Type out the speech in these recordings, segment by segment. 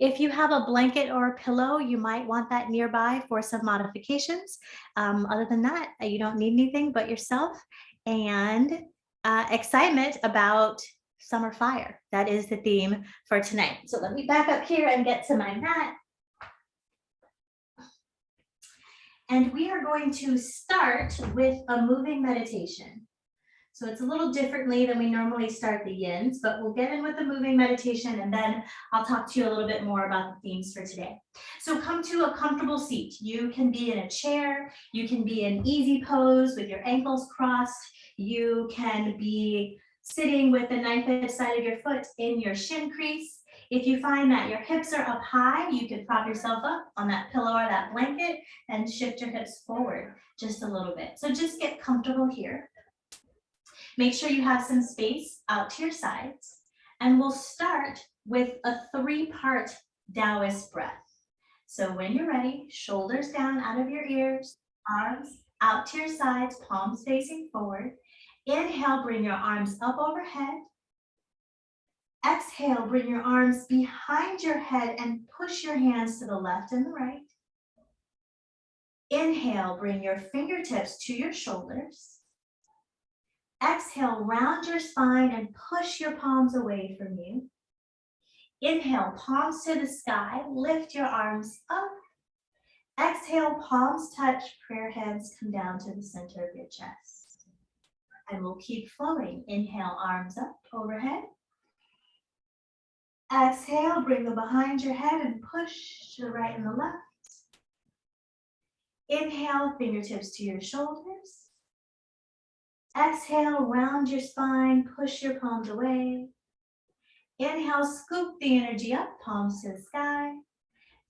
If you have a blanket or a pillow, you might want that nearby for some modifications. Other than that, you don't need anything but yourself and excitement about summer fire. That is the theme for tonight. So let me back up here and get to my mat. And we are going to start with a moving meditation. So it's a little differently than we normally start the yins, but we'll get in with the moving meditation and then I'll talk to you a little bit more about the themes for today. So come to a comfortable seat. You can be in a chair, you can be in easy pose with your ankles crossed, you can be sitting with the knife-edge side of your foot in your shin crease. If you find that your hips are up high, you can prop yourself up on that pillow or that blanket and shift your hips forward just a little bit. So just get comfortable here. Make sure you have some space out to your sides. And we'll start with a 3-part Taoist breath. So when you're ready, shoulders down out of your ears, arms out to your sides, palms facing forward. Inhale, bring your arms up overhead. Exhale, bring your arms behind your head and push your hands to the left and the right. Inhale, bring your fingertips to your shoulders. Exhale, round your spine and push your palms away from you. Inhale, palms to the sky, lift your arms up. Exhale, palms touch, prayer hands come down to the center of your chest. And we'll keep flowing. Inhale, arms up overhead. Exhale, bring them behind your head and push to the right and the left. Inhale, fingertips to your shoulders. Exhale, round your spine, push your palms away. Inhale, scoop the energy up, palms to the sky.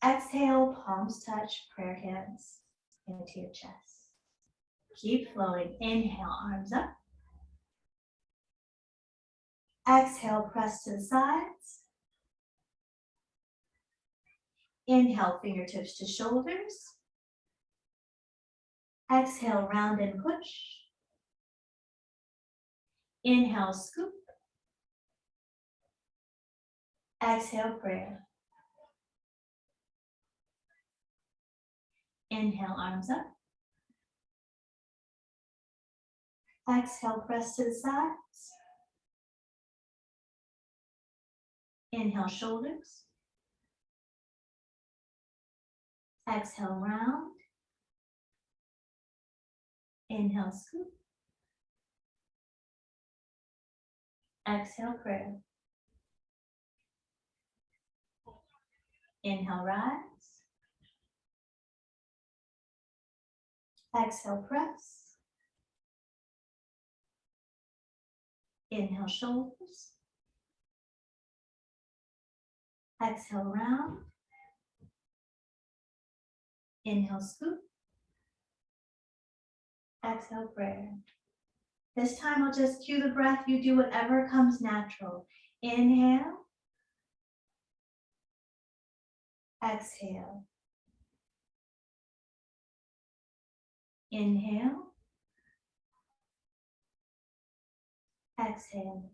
Exhale, palms touch, prayer hands into your chest. Keep flowing. Inhale, arms up. Exhale, press to the sides. Inhale, fingertips to shoulders. Exhale, round and push. Inhale, scoop. Exhale, prayer. Inhale, arms up. Exhale, press to the sides. Inhale, shoulders. Exhale, round. Inhale, scoop. Exhale, prayer. Inhale, rise. Exhale, press. Inhale, shoulders. Exhale, round. Inhale, scoop. Exhale, prayer. This time I'll just cue the breath. You do whatever comes natural. Inhale. Exhale. Inhale. Exhale.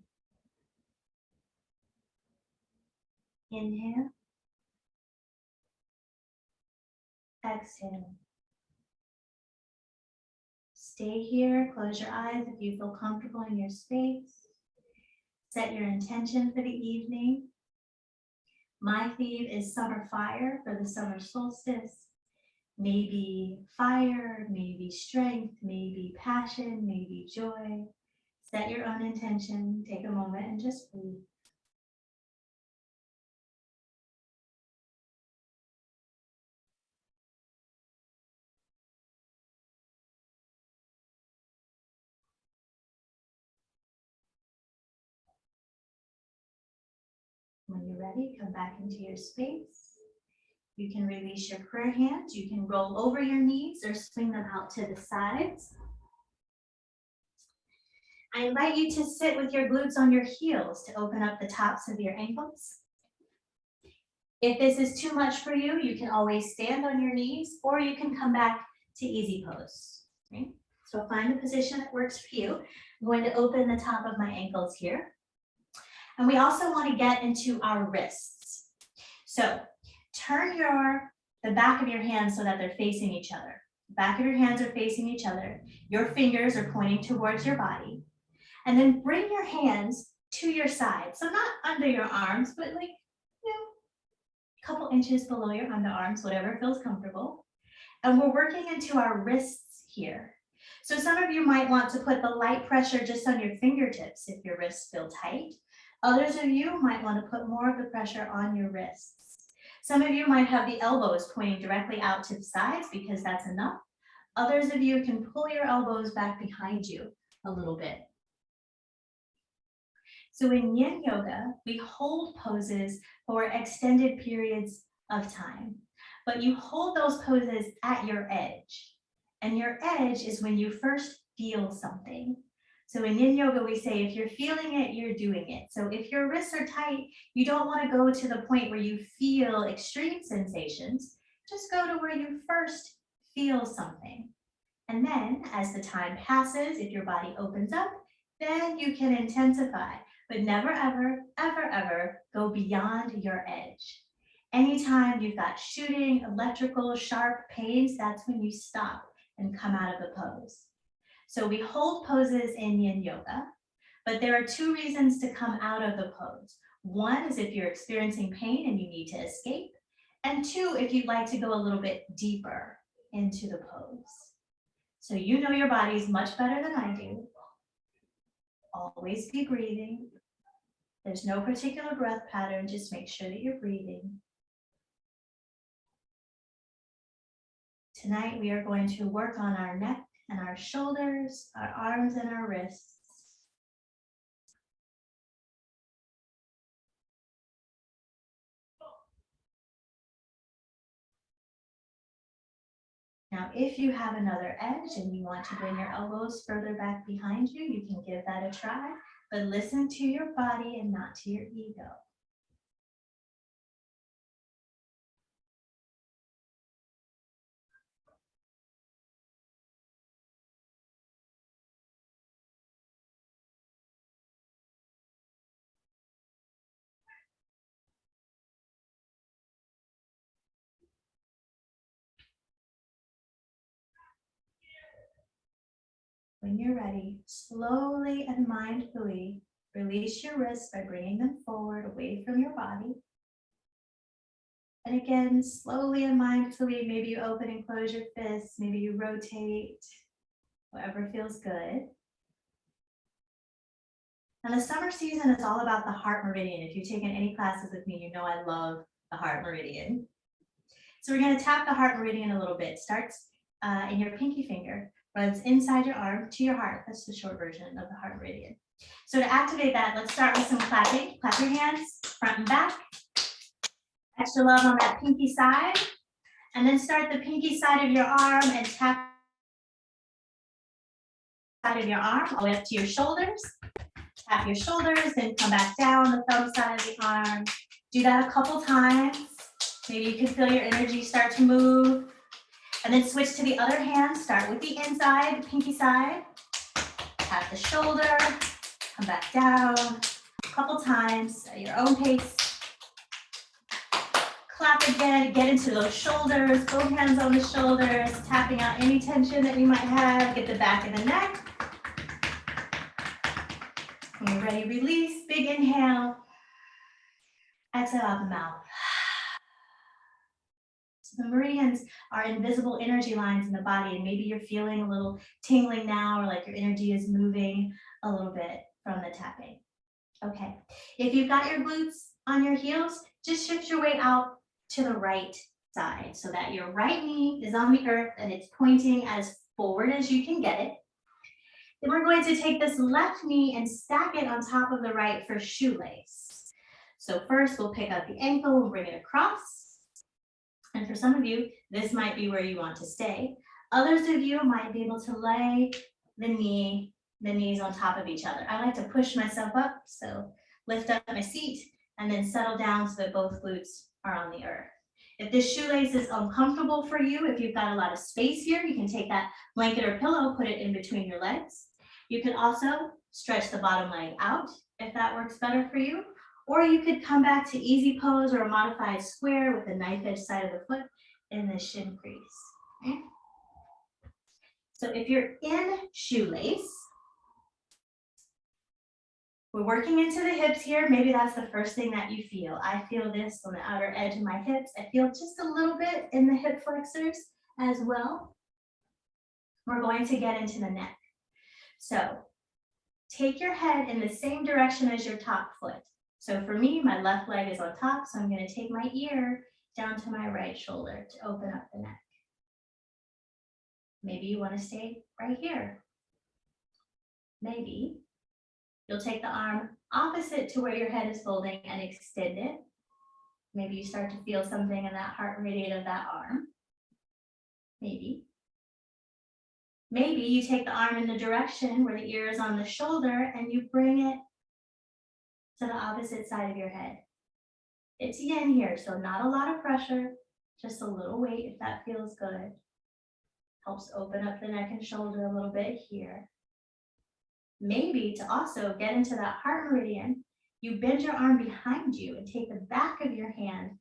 Inhale. Exhale. Stay here, close your eyes if you feel comfortable in your space. Set your intention for the evening. My theme is summer fire for the summer solstice. Maybe fire, maybe strength, maybe passion, maybe joy. Set your own intention, take a moment and just breathe. When you're ready, come back into your space. You can release your prayer hands. You can roll over your knees or swing them out to the sides. I invite you to sit with your glutes on your heels to open up the tops of your ankles. If this is too much for you, you can always stand on your knees or you can come back to easy pose. Okay? So find a position that works for you. I'm going to open the top of my ankles here. And we also want to get into our wrists. So turn the back of your hands so that they're facing each other. The back of your hands are facing each other. Your fingers are pointing towards your body. And then bring your hands to your side. So not under your arms, but like, a couple inches below your underarms, whatever feels comfortable. And we're working into our wrists here. So some of you might want to put the light pressure just on your fingertips if your wrists feel tight. Others of you might want to put more of the pressure on your wrists. Some of you might have the elbows pointing directly out to the sides because that's enough. Others of you can pull your elbows back behind you a little bit. So in Yin Yoga, we hold poses for extended periods of time, but you hold those poses at your edge. And your edge is when you first feel something. So in Yin Yoga, we say, if you're feeling it, you're doing it. So if your wrists are tight, you don't want to go to the point where you feel extreme sensations. Just go to where you first feel something. And then as the time passes, if your body opens up, then you can intensify, but never, ever, ever, ever go beyond your edge. Anytime you've got shooting, electrical, sharp pains, that's when you stop and come out of the pose. So we hold poses in Yin Yoga, but there are two reasons to come out of the pose. One is if you're experiencing pain and you need to escape, and two, if you'd like to go a little bit deeper into the pose. So you know your bodies much better than I do. Always be breathing. There's no particular breath pattern, just make sure that you're breathing. Tonight we are going to work on our neck and our shoulders, our arms and our wrists. Now, if you have another edge and you want to bring your elbows further back behind you, you can give that a try, but listen to your body and not to your ego. When you're ready, slowly and mindfully release your wrists by bringing them forward away from your body. And again, slowly and mindfully, maybe you open and close your fists, maybe you rotate, whatever feels good. And the summer season is all about the heart meridian. If you've taken any classes with me, you know I love the heart meridian. So we're going to tap the heart meridian a little bit. Starts in your pinky finger, runs inside your arm to your heart. That's the short version of the heart meridian. So to activate that, let's start with some clapping. Clap your hands front and back. Extra love on that pinky side. And then start the pinky side of your arm and tap side of your arm all the way up to your shoulders. Tap your shoulders, then come back down the thumb side of the arm. Do that a couple times. Maybe you can feel your energy start to move. And then switch to the other hand. Start with the inside, the pinky side. Tap the shoulder, come back down. A couple times at your own pace. Clap again, get into those shoulders, both hands on the shoulders, tapping out any tension that you might have. Get the back of the neck. When you're ready, release, big inhale. Exhale out the mouth. So the meridians are invisible energy lines in the body, and maybe you're feeling a little tingling now, or like your energy is moving a little bit from the tapping. Okay, if you've got your glutes on your heels, just shift your way out to the right side so that your right knee is on the earth and it's pointing as forward as you can get it. Then we're going to take this left knee and stack it on top of the right for shoelace. So first we'll pick up the ankle and bring it across. And for some of you, this might be where you want to stay. Others of you might be able to lay the knees on top of each other. I like to push myself up, so lift up my seat and then settle down so that both glutes are on the earth. If this shoelace is uncomfortable for you, if you've got a lot of space here, you can take that blanket or pillow, put it in between your legs. You can also stretch the bottom leg out if that works better for you, Or you could come back to easy pose or a modified square with the knife edge side of the foot in the shin crease. Okay? So if you're in shoelace, we're working into the hips here. Maybe that's the first thing that you feel. I feel this on the outer edge of my hips. I feel just a little bit in the hip flexors as well. We're going to get into the neck. So take your head in the same direction as your top foot. So for me, my left leg is on top, so I'm going to take my ear down to my right shoulder to open up the neck. Maybe you want to stay right here. Maybe you'll take the arm opposite to where your head is folding and extend it. Maybe you start to feel something in that heart meridian of that arm. Maybe. Maybe you take the arm in the direction where the ear is on the shoulder and you bring it to the opposite side of your head. It's yin here, so not a lot of pressure, just a little weight if that feels good. Helps open up the neck and shoulder a little bit here. Maybe to also get into that heart meridian, you bend your arm behind you and take the back of your hand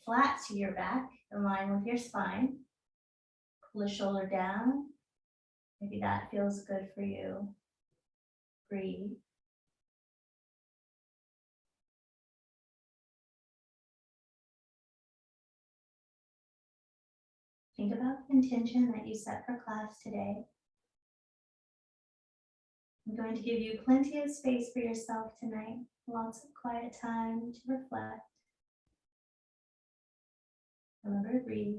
flat to your back, in line with your spine. Pull the shoulder down. Maybe that feels good for you. Breathe. Think about the intention that you set for class today. I'm going to give you plenty of space for yourself tonight, lots of quiet time to reflect. Remember to breathe.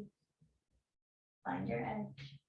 Find your edge.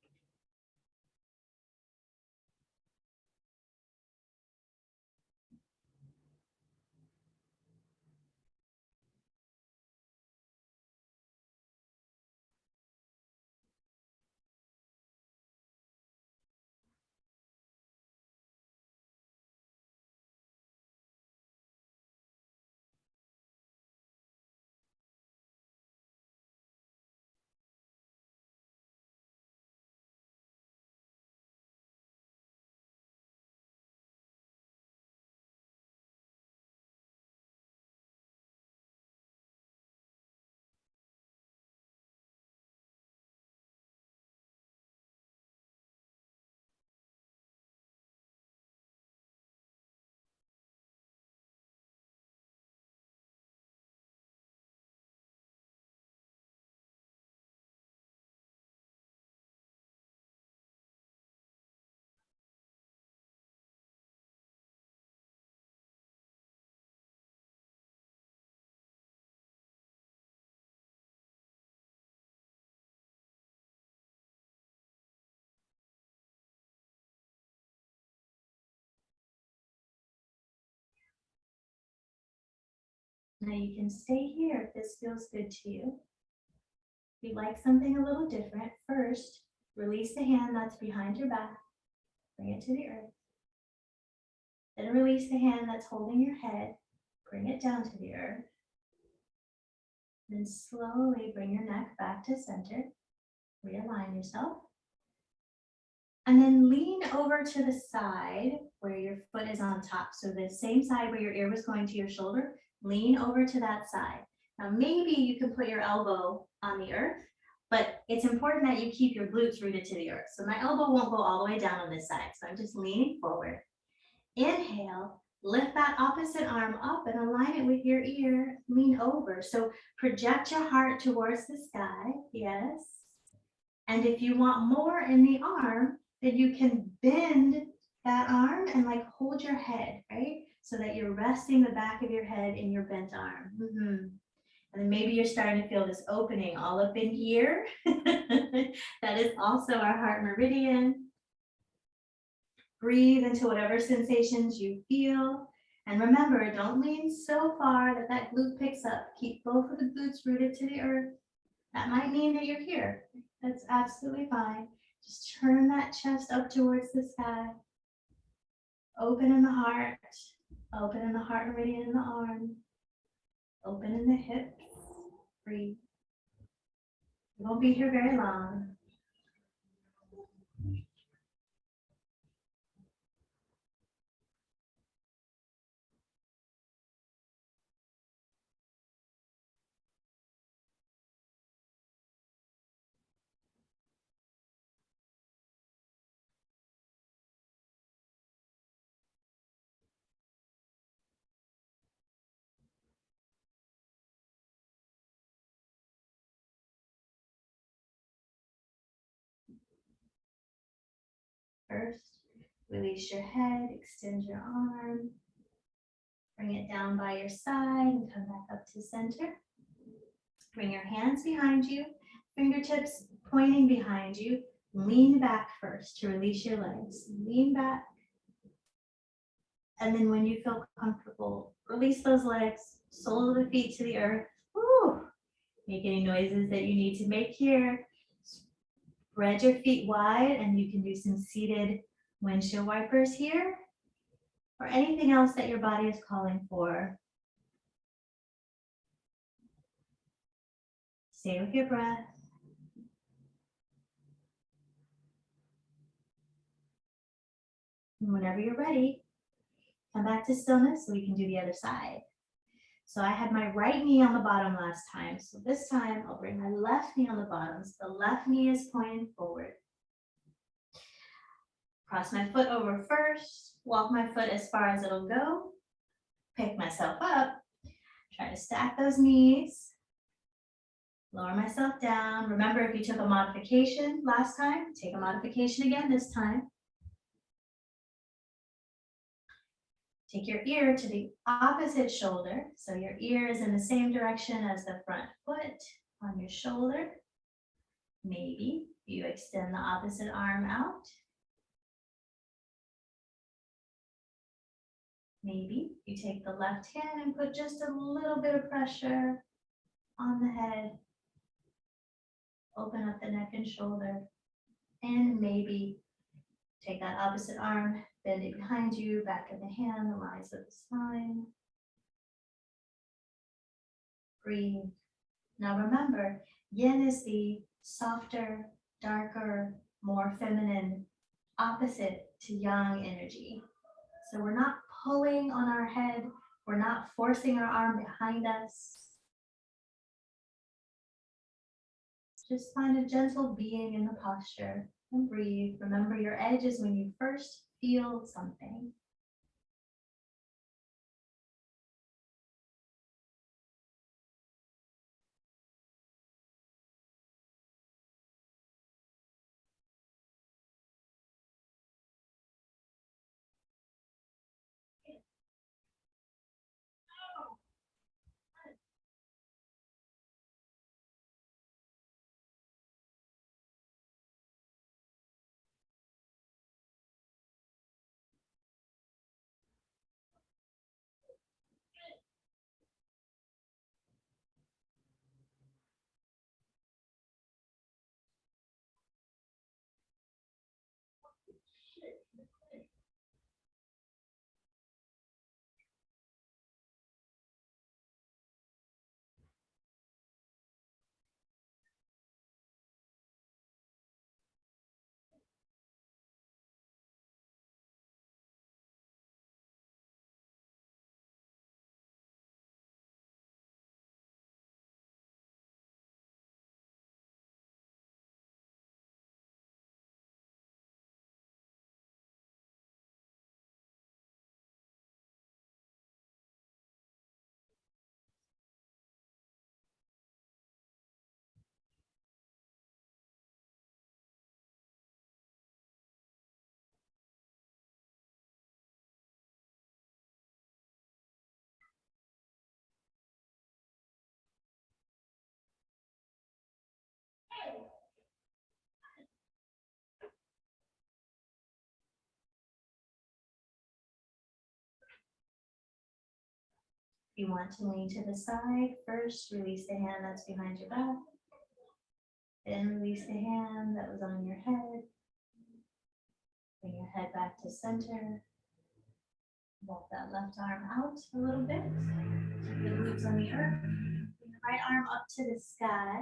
Now you can stay here if this feels good to you. If you'd like something a little different, first, release the hand that's behind your back. Bring it to the earth. Then release the hand that's holding your head. Bring it down to the earth. Then slowly bring your neck back to center. Realign yourself. And then lean over to the side where your foot is on top. So the same side where your ear was going to your shoulder, lean over to that side. Now maybe you can put your elbow on the earth, but it's important that you keep your glutes rooted to the earth. So my elbow won't go all the way down on this side. So I'm just leaning forward. Inhale, lift that opposite arm up and align it with your ear. Lean over. So project your heart towards the sky. Yes. And if you want more in the arm, then you can bend that arm and like hold your head, right? So that you're resting the back of your head in your bent arm. And then maybe you're starting to feel this opening all up in here. That is also our heart meridian. Breathe into whatever sensations you feel. And remember, don't lean so far that that glute picks up. Keep both of the glutes rooted to the earth. That might mean that you're here. That's absolutely fine. Just turn that chest up towards the sky. Open in the heart. Open in the heart meridian in the arm. Open in the hips. Breathe. You won't be here very long. first. Release your head, extend your arm. Bring it down by your side and come back up to center. Bring your hands behind you, fingertips pointing behind you. Lean back first to release your legs. Lean back. And then when you feel comfortable, release those legs, sole of the feet to the earth. Woo! Make any noises that you need to make here. Spread your feet wide, and you can do some seated windshield wipers here, or anything else that your body is calling for. Stay with your breath. And whenever you're ready, come back to stillness so we can do the other side. So I had my right knee on the bottom last time. So this time I'll bring my left knee on the bottom. So the left knee is pointing forward. Cross my foot over first. Walk my foot as far as it'll go. Pick myself up. Try to stack those knees. Lower myself down. Remember, if you took a modification last time, take a modification again this time. Take your ear to the opposite shoulder. So your ear is in the same direction as the front foot on your shoulder. Maybe you extend the opposite arm out. Maybe you take the left hand and put just a little bit of pressure on the head. Open up the neck and shoulder. And maybe take that opposite arm, bend it behind you, back of the hand aligns with the spine. Breathe. Now remember, yin is the softer, darker, more feminine opposite to yang energy. So we're not pulling on our head. We're not forcing our arm behind us. Just find a gentle being in the posture and breathe. Remember, your edge is when you first feel something. If you want to lean to the side, first release the hand that's behind your back. Then release the hand that was on your head. Bring your head back to center. Walk that left arm out a little bit. Keep the glutes on the earth. Bring the right arm up to the sky.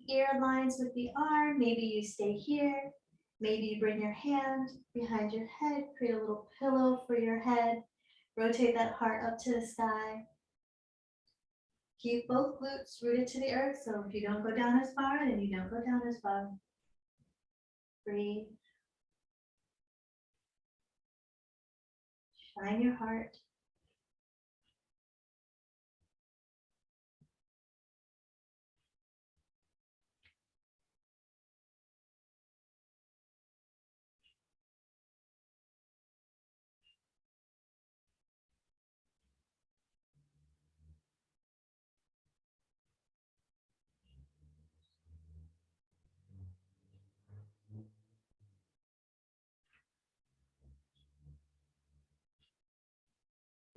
Ear aligns with the arm. Maybe you stay here. Maybe you bring your hand behind your head. Create a little pillow for your head. Rotate that heart up to the sky. Keep both glutes rooted to the earth, so if you don't go down as far, then you don't go down as far. Breathe. Shine your heart.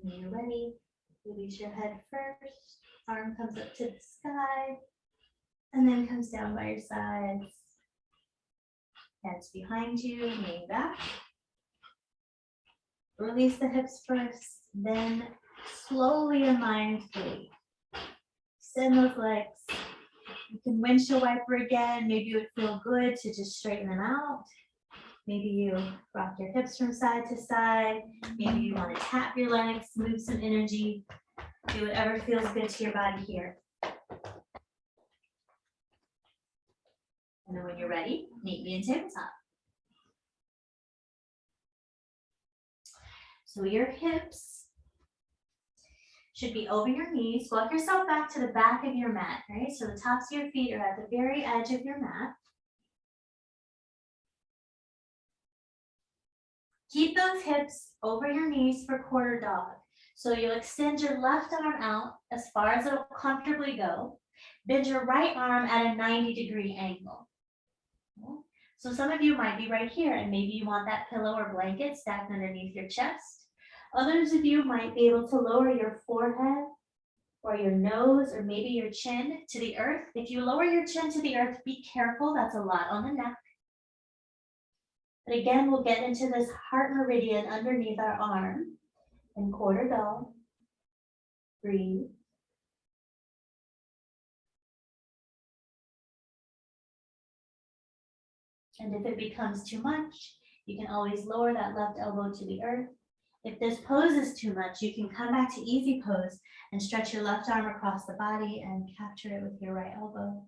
When you're ready, release your head first. Arm comes up to the sky and then comes down by your sides. Hands behind you, lean back. Release the hips first, then slowly and mindfully extend those legs. You can windshield wiper again. Maybe it would feel good to just straighten them out. Maybe you rock your hips from side to side. Maybe you want to tap your legs, move some energy. Do whatever feels good to your body here. And then when you're ready, meet me in tabletop. So your hips should be over your knees. Walk yourself back to the back of your mat, right? So the tops of your feet are at the very edge of your mat. Keep those hips over your knees for quarter dog. So you'll extend your left arm out as far as it'll comfortably go. Bend your right arm at a 90-degree angle. So some of you might be right here, and maybe you want that pillow or blanket stacked underneath your chest. Others of you might be able to lower your forehead or your nose or maybe your chin to the earth. If you lower your chin to the earth, be careful. That's a lot on the neck. But again, we'll get into this heart meridian underneath our arm in quarter dog. Breathe. And if it becomes too much, you can always lower that left elbow to the earth. If this pose is too much, you can come back to easy pose and stretch your left arm across the body and capture it with your right elbow.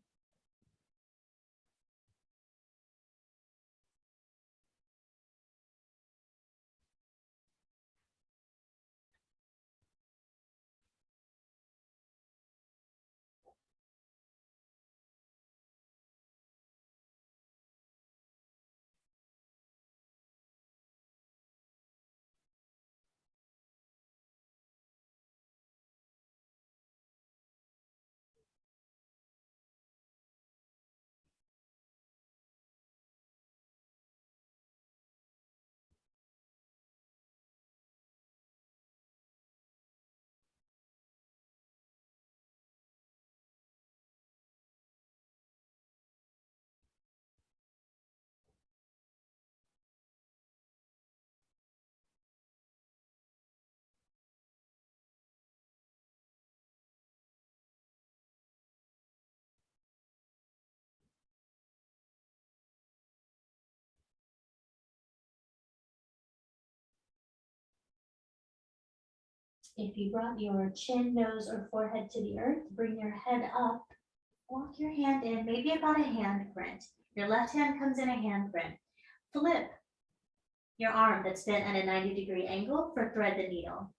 If you brought your chin, nose, or forehead to the earth, bring your head up. Walk your hand in, maybe about a hand print. Your left hand comes in a hand print. Flip your arm that's bent at a 90-degree angle for thread the needle.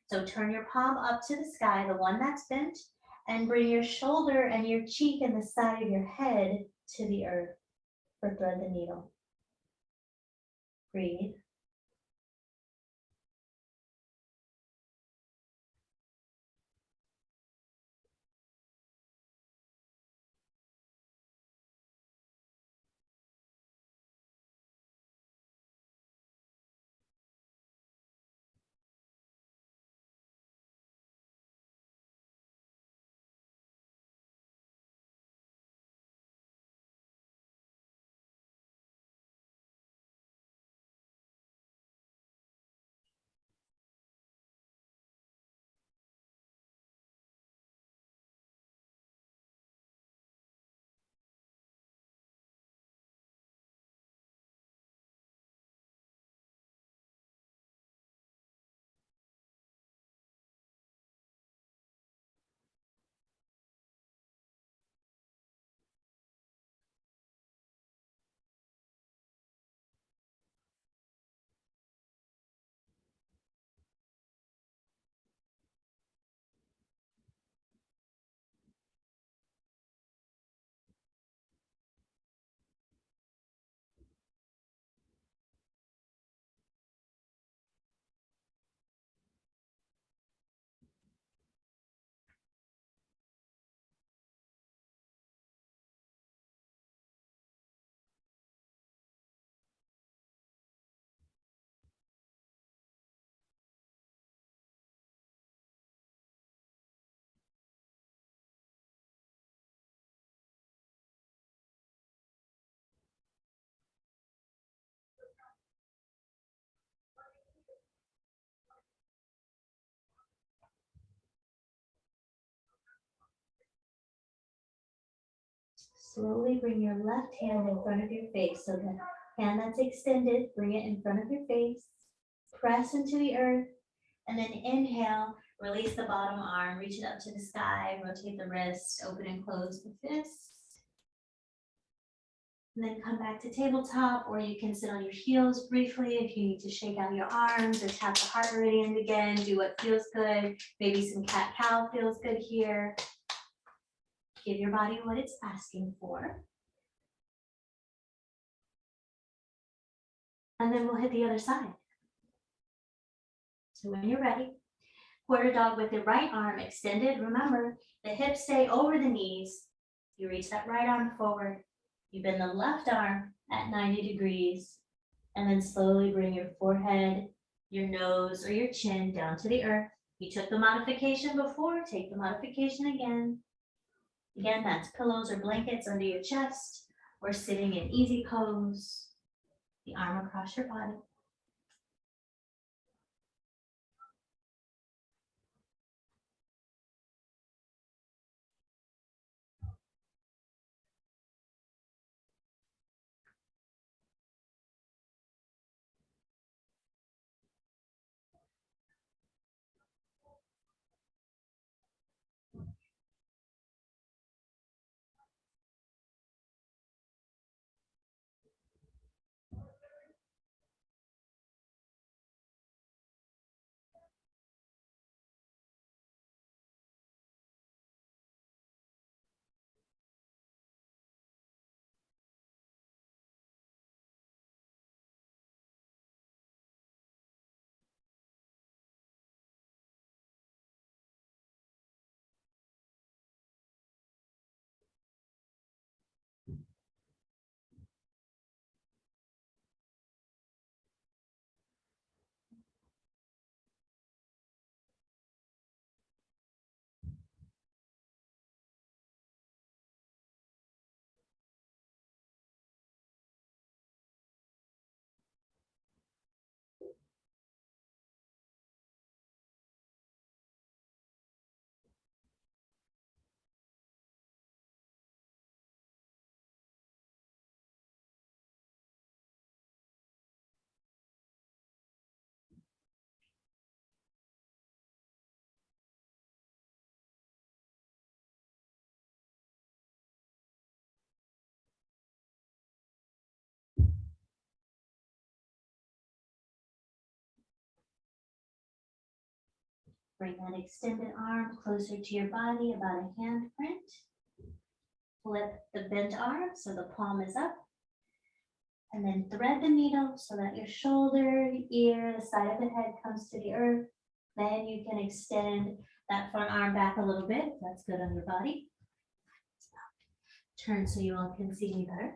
So turn your palm up to the sky, the one that's bent, and bring your shoulder and your cheek and the side of your head to the earth for thread the needle. Breathe. slowly bring your left hand in front of your face. So the hand that's extended, bring it in front of your face. Press into the earth. And then inhale, release the bottom arm, reach it up to the sky, rotate the wrist, open and close the fist. And then come back to tabletop, or you can sit on your heels briefly if you need to shake out your arms or tap the heart meridian again, do what feels good. Maybe some cat-cow feels good here. Give your body what it's asking for. And then we'll hit the other side. So when you're ready, quarter dog with the right arm extended. Remember, the hips stay over the knees. You reach that right arm forward. You bend the left arm at 90 degrees. And then slowly bring your forehead, your nose, or your chin down to the earth. You took the modification before, take the modification again. Again, that's pillows or blankets under your chest, or sitting in easy pose, the arm across your body. Bring that extended arm closer to your body, about a hand print. Flip the bent arm so the palm is up. And then thread the needle so that your shoulder, ear, the side of the head comes to the earth. Then you can extend that front arm back a little bit. That's good on your body. Turn so you all can see me better.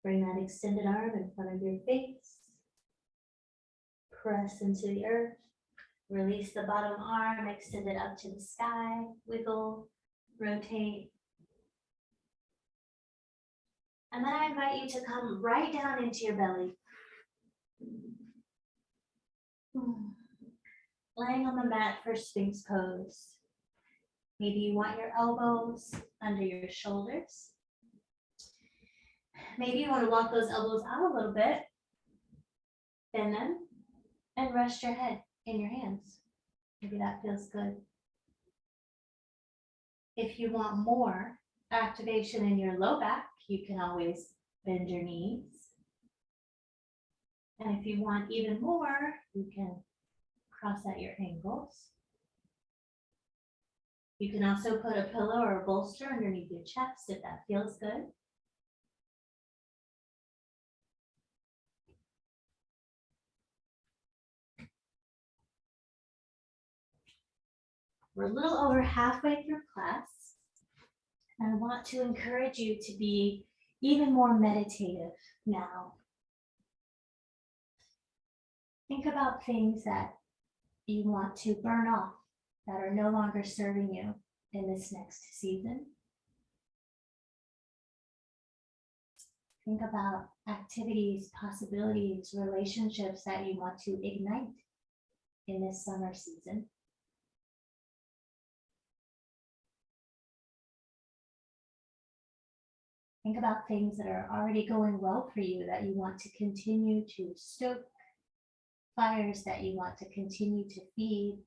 Bring that extended arm in front of your face. Press into the earth. Release the bottom arm, extend it up to the sky. Wiggle, rotate. And then I invite you to come right down into your belly. Laying on the mat for Sphinx pose. Maybe you want your elbows under your shoulders. Maybe you want to walk those elbows out a little bit. Bend them and rest your head in your hands. Maybe that feels good. If you want more activation in your low back, you can always bend your knees. And if you want even more, you can cross out your ankles. You can also put a pillow or a bolster underneath your chest if that feels good. We're a little over halfway through class, and I want to encourage you to be even more meditative now. Think about things that you want to burn off that are no longer serving you in this next season. Think about activities, possibilities, relationships that you want to ignite in this summer season. Think about things that are already going well for you that you want to continue to stoke, fires that you want to continue to feed.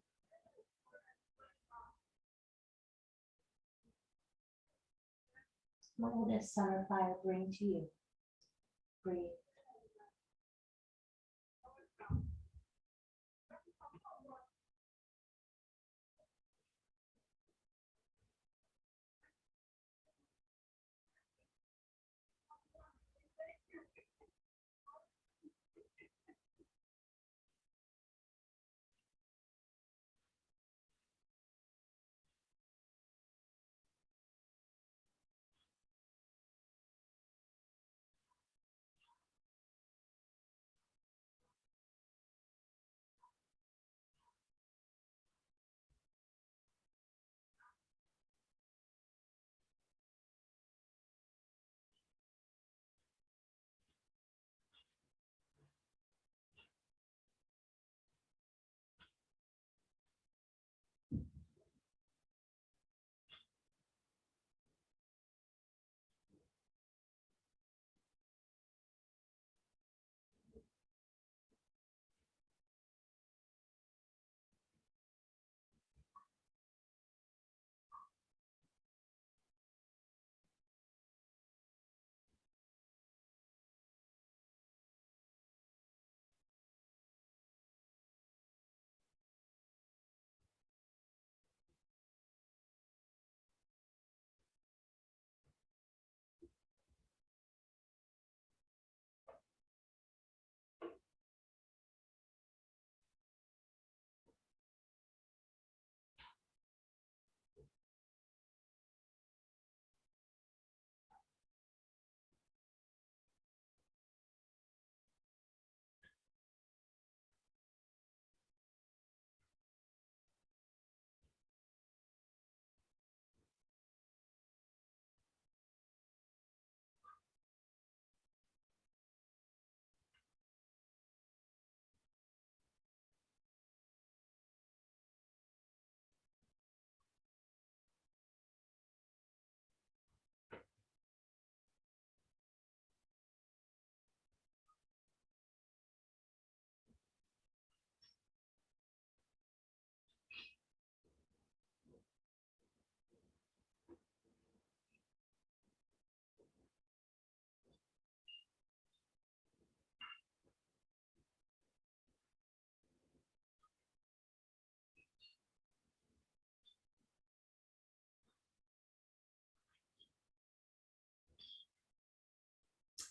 What will this summer fire bring to you? Breathe.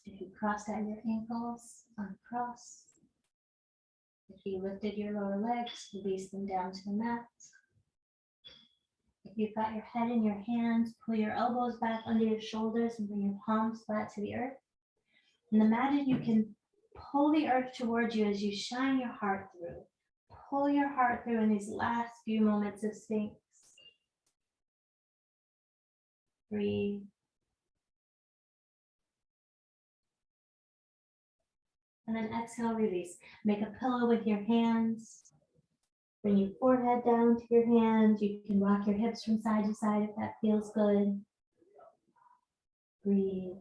If you crossed out your ankles, uncross. If you lifted your lower legs, release them down to the mat. If you've got your head in your hands, pull your elbows back under your shoulders and bring your palms flat to the earth. And imagine you can pull the earth towards you as you shine your heart through. Pull your heart through in these last few moments of Sphinx. Breathe. And then exhale, release. Make a pillow with your hands. Bring your forehead down to your hands. You can rock your hips from side to side if that feels good. Breathe.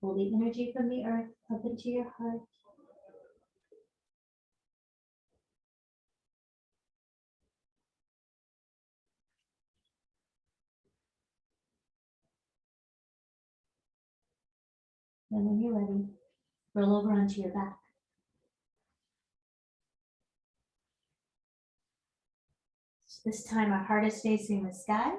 Pull the energy from the earth up into your heart. And when you're ready, roll over onto your back. This time our heart is facing the sky.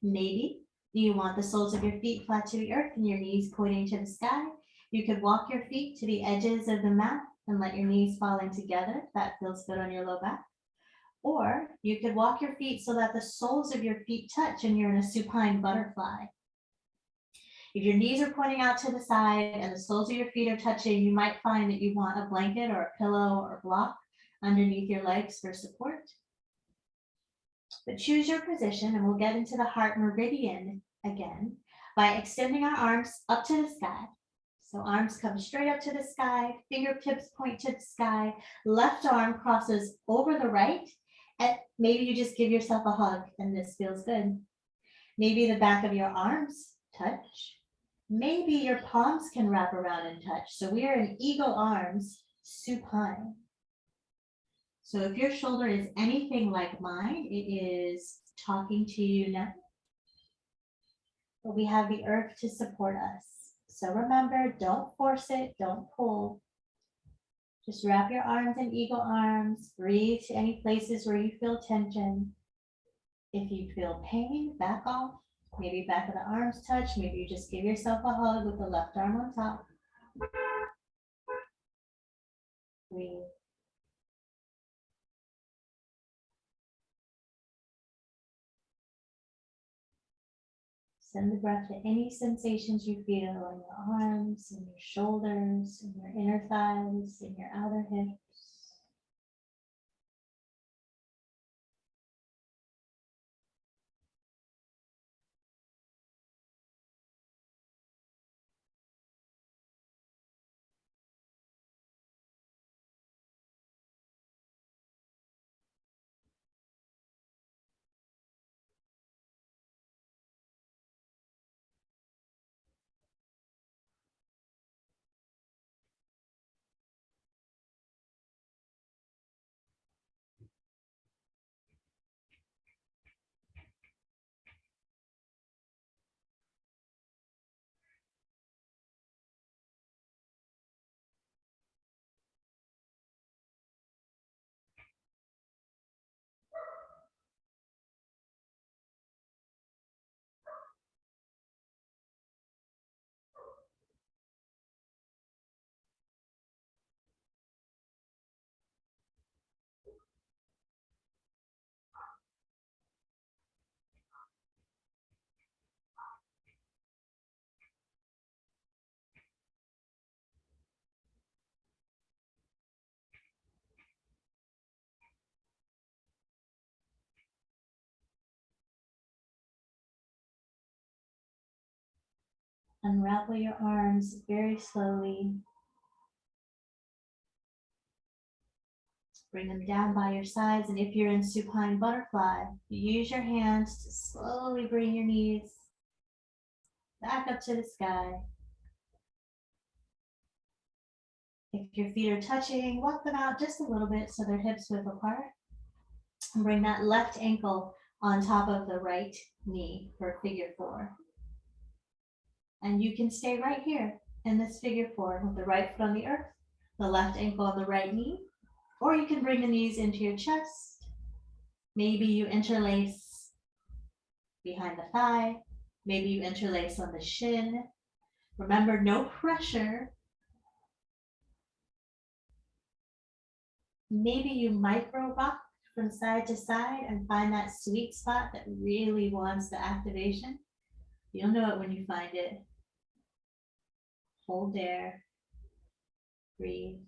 Maybe you want the soles of your feet flat to the earth and your knees pointing to the sky. You could walk your feet to the edges of the mat and let your knees fall in together. That feels good on your low back. Or you could walk your feet so that the soles of your feet touch and you're in a supine butterfly. If your knees are pointing out to the side and the soles of your feet are touching, you might find that you want a blanket or a pillow or a block underneath your legs for support. But choose your position, and we'll get into the heart meridian again by extending our arms up to the sky. So arms come straight up to the sky, fingertips point to the sky, left arm crosses over the right, and maybe you just give yourself a hug and this feels good. Maybe the back of your arms touch. Maybe your palms can wrap around and touch. So we are in eagle arms, supine. So if your shoulder is anything like mine, it is talking to you now. But we have the earth to support us. So remember, don't force it, don't pull. Just wrap your arms in eagle arms. Breathe to any places where you feel tension. If you feel pain, back off. Maybe back of the arms touch. Maybe you just give yourself a hug with the left arm on top. Breathe. Send the breath to any sensations you feel in your arms, in your shoulders, in your inner thighs, in your outer hips. Unravel your arms very slowly. Bring them down by your sides, and if you're in supine butterfly, use your hands to slowly bring your knees back up to the sky. If your feet are touching, walk them out just a little bit so they're hips width apart. And bring that left ankle on top of the right knee for figure four. And you can stay right here in this figure four with the right foot on the earth, the left ankle on the right knee, or you can bring the knees into your chest. Maybe you interlace behind the thigh. Maybe you interlace on the shin. Remember, no pressure. Maybe you micro rock from side to side and find that sweet spot that really wants the activation. You'll know it when you find it. Hold there. Breathe.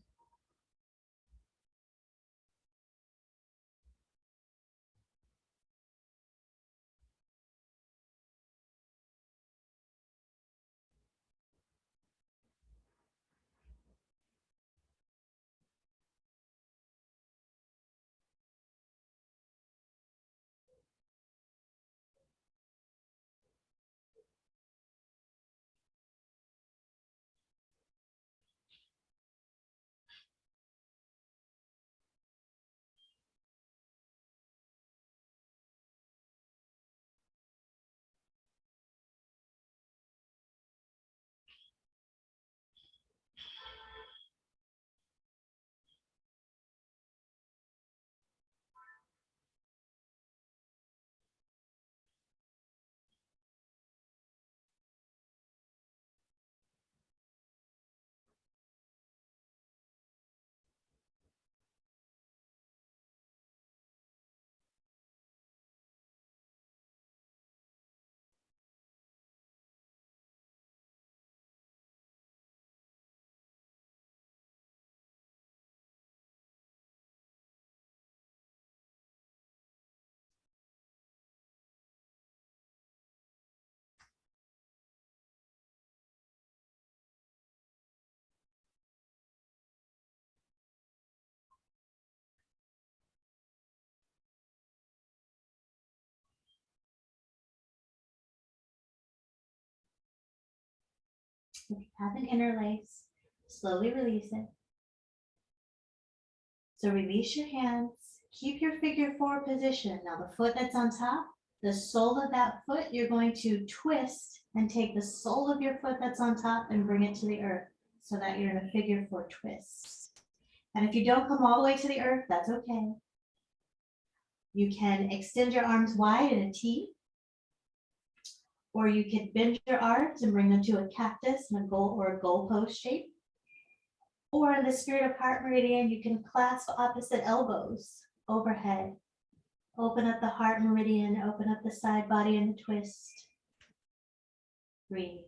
If you have an interlace, slowly release it. So release your hands. Keep your figure four position. Now the foot that's on top, the sole of that foot, you're going to twist and take the sole of your foot that's on top and bring it to the earth so that you're in a figure four twist. And if you don't come all the way to the earth, that's okay. You can extend your arms wide in a T, or you can bend your arms and bring them to a cactus and a goalpost shape. Or in the spirit of heart meridian, you can clasp opposite elbows overhead. Open up the heart meridian, open up the side body and the twist. Breathe.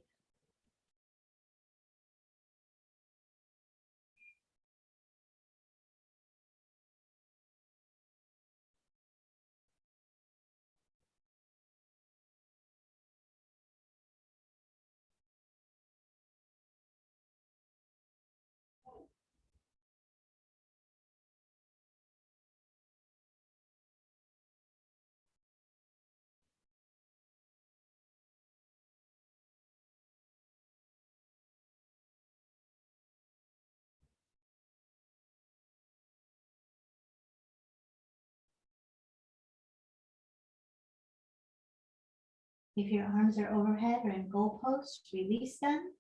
If your arms are overhead or in goalposts, release them.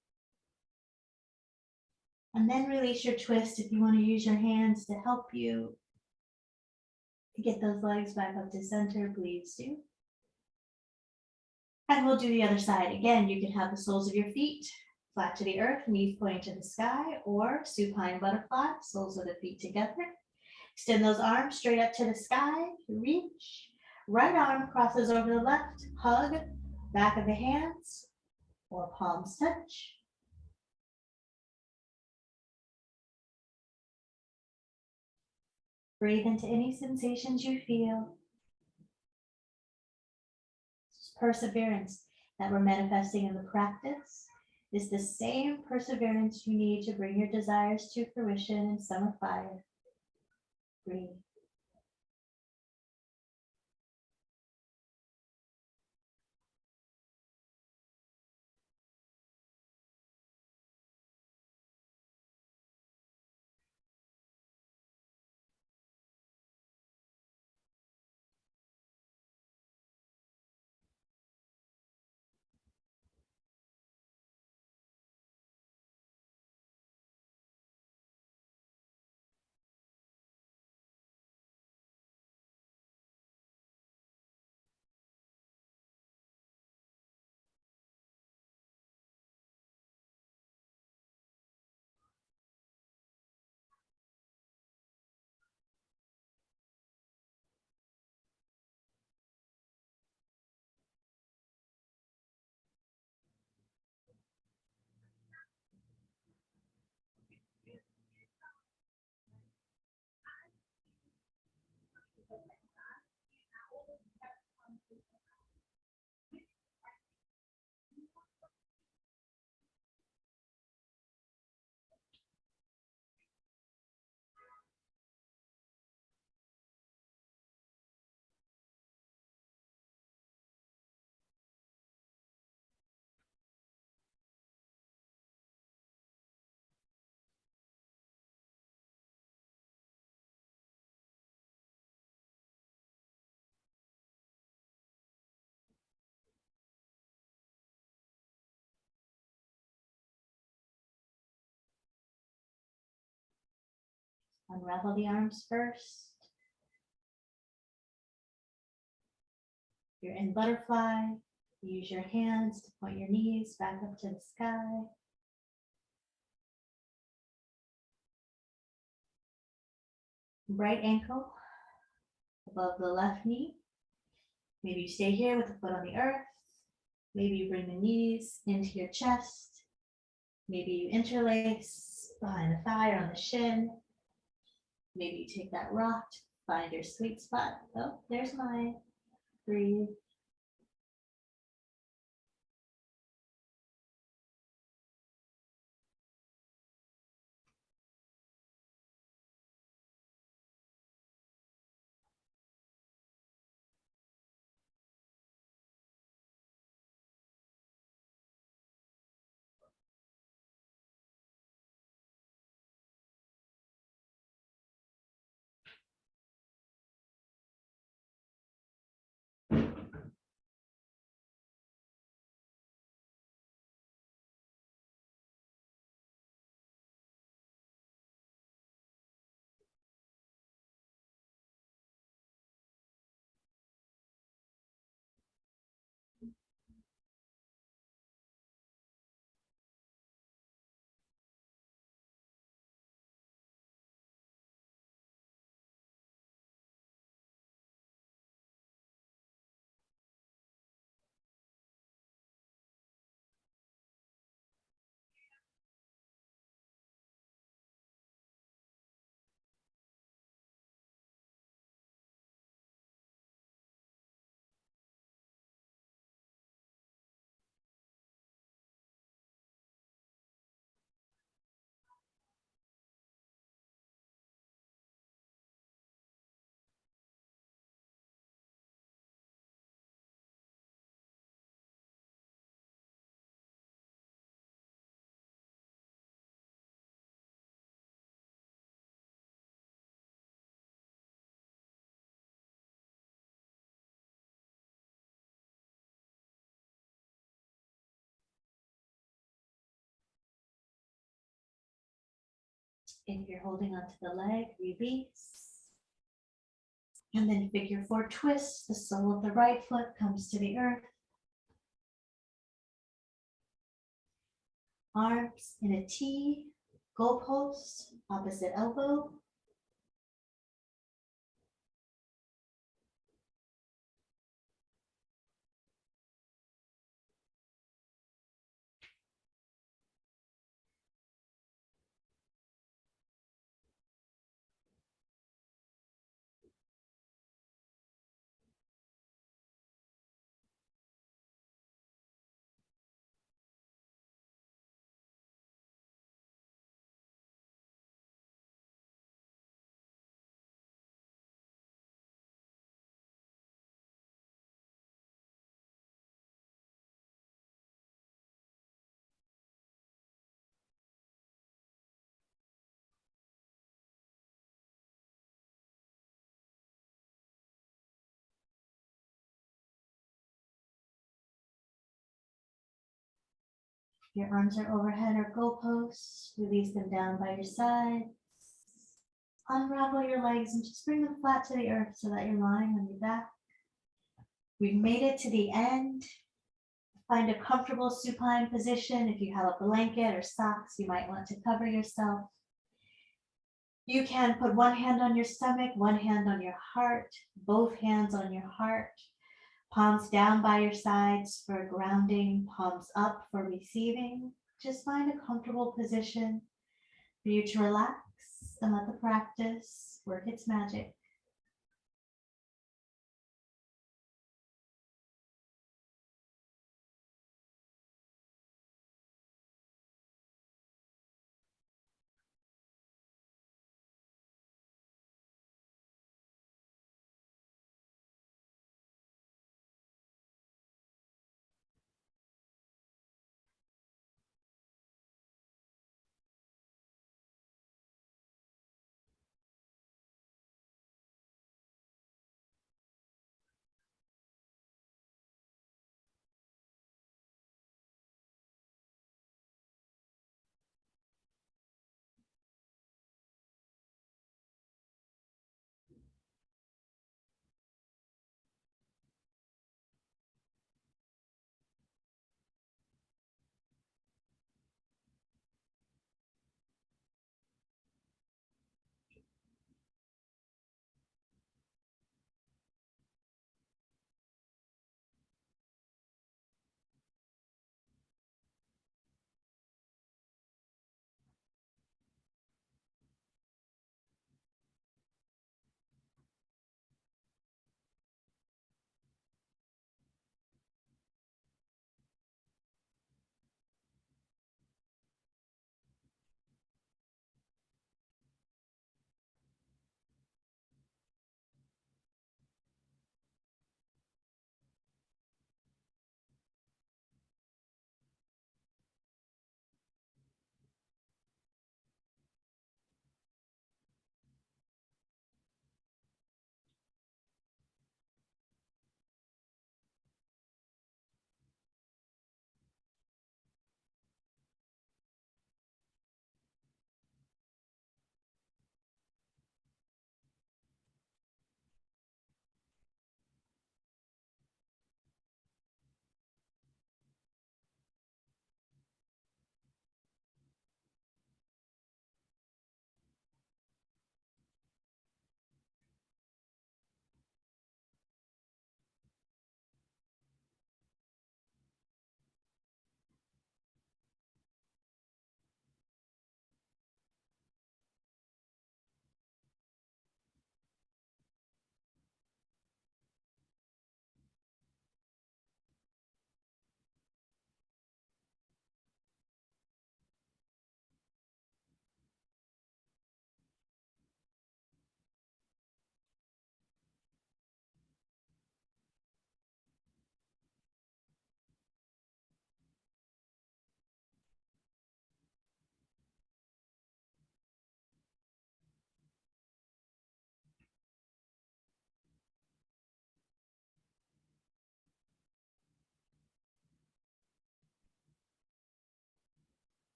And then release your twist if you want to use your hands to help you get those legs back up to center, please do. And we'll do the other side. Again, you can have the soles of your feet flat to the earth, knees pointing to the sky, or supine butterfly, soles of the feet together. Extend those arms straight up to the sky, reach. Right arm crosses over the left, hug, back of the hands, or palms touch. Breathe into any sensations you feel. Perseverance that we're manifesting in the practice is the same perseverance you need to bring your desires to fruition in summer fire. Breathe. Unravel the arms first. You're in butterfly. Use your hands to point your knees back up to the sky. Right ankle above the left knee. Maybe you stay here with the foot on the earth. Maybe you bring the knees into your chest. Maybe you interlace behind the thigh or on the shin. Maybe you take that rock, find your sweet spot. Oh, there's mine. Breathe. If you're holding onto the leg, release. And then figure four twists. The sole of the right foot comes to the earth. Arms in a T, goalpost, opposite elbow. Your arms are overhead or goalposts. Release them down by your side. Unravel your legs and just bring them flat to the earth so that you're lying on your back. We've made it to the end. Find a comfortable supine position. If you have a blanket or socks, you might want to cover yourself. You can put one hand on your stomach, one hand on your heart, both hands on your heart. Palms down by your sides for grounding, palms up for receiving. Just find a comfortable position for you to relax and let the practice work its magic.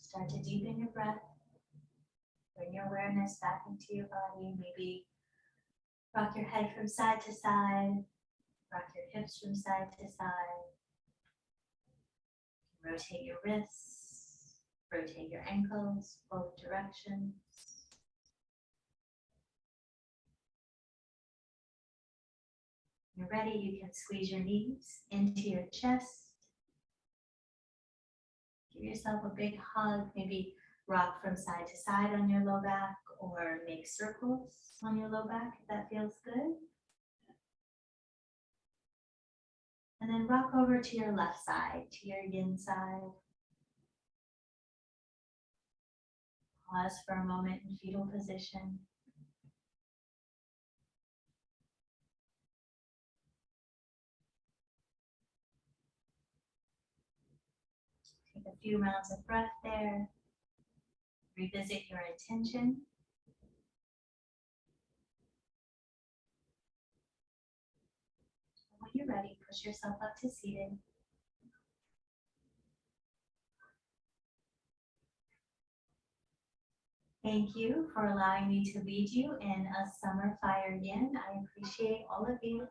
Start to deepen your breath. Bring your awareness back into your body. Maybe rock your head from side to side. Rock your hips from side to side. Rotate your wrists. Rotate your ankles, both directions. When you're ready, you can squeeze your knees into your chest. Give yourself a big hug. Maybe rock from side to side on your low back or make circles on your low back if that feels good. And then rock over to your left side, to your yin side. Pause for a moment in fetal position. Take a few rounds of breath there. Revisit your intention. When you're ready, push yourself up to seated. Thank you for allowing me to lead you in a summer fire yin. I appreciate all of you.